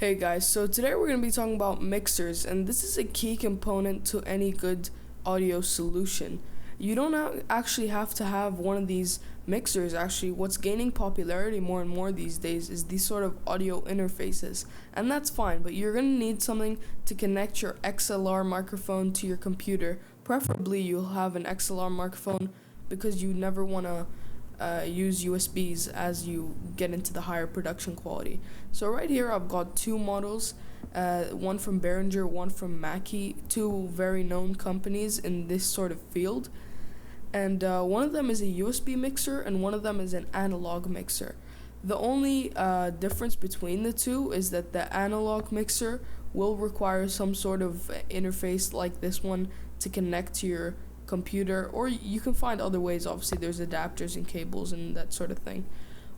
Hey guys, so today we're going to be talking about mixers, and this is a key component to any good audio solution. You don't actually have to have one of these mixers. Actually, what's gaining popularity more and more these days is these sort of audio interfaces, and that's fine, but you're going to need something to connect your XLR microphone to your computer. Preferably you'll have an XLR microphone because you never want to use USBs as you get into the higher production quality. So right here I've got two models, one from Behringer, one from Mackie, two very known companies in this sort of field, and one of them is a USB mixer and one of them is an analog mixer. The only difference between the two is that the analog mixer will require some sort of interface like this one to connect to your computer, or you can find other ways. Obviously there's adapters and cables and that sort of thing.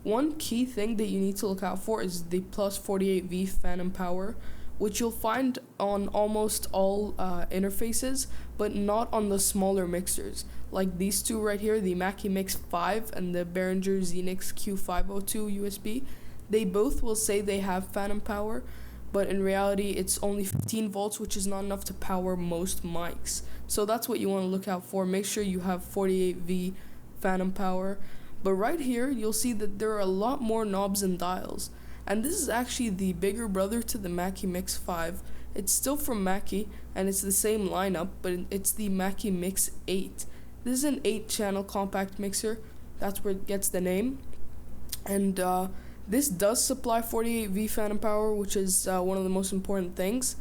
One key thing that you need to look out for is the plus 48V phantom power, which you'll find on almost all interfaces, but not on the smaller mixers like these two right here, the Mackie Mix 5 and the Behringer Xenyx Q502 USB. They both will say they have phantom power, but in reality it's only 15 volts, which is not enough to power most mics. So that's what you want to look out for. Make sure you have 48V phantom power. But right here you'll see that there are a lot more knobs and dials, and this is actually the bigger brother to the Mackie Mix 5. It's still from Mackie and it's the same lineup, but it's the Mackie Mix 8. This is an 8-channel compact mixer. That's where it gets the name. And this does supply 48V phantom power, which is one of the most important things.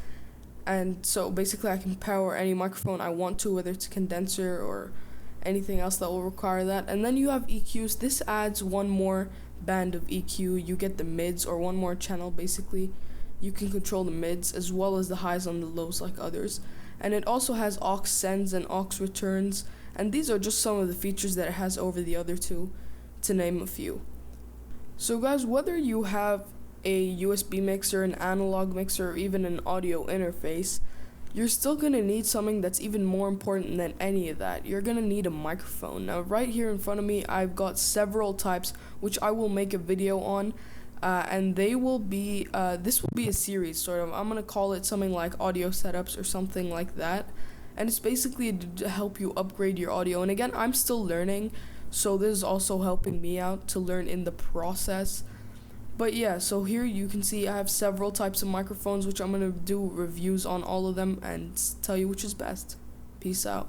And so basically I can power any microphone I want to, whether it's a condenser or anything else that will require that. And then you have EQs. This adds one more band of EQ. You get the mids, or one more channel basically. You can control the mids as well as the highs and the lows like others. And it also has aux sends and aux returns, and these are just some of the features that it has over the other two, to name a few. So guys, whether you have a USB mixer, an analog mixer, or even an audio interface, you're still going to need something that's even more important than any of that. You're going to need a microphone. Now right here in front of me I've got several types which I will make a video on, and they will be this will be a series sort of. I'm going to call it something like audio setups or something like that, and it's basically to help you upgrade your audio. And again, I'm still learning, so this is also helping me out to learn in the process. But yeah, so here you can see I have several types of microphones, which I'm going to do reviews on all of them and tell you which is best. Peace out.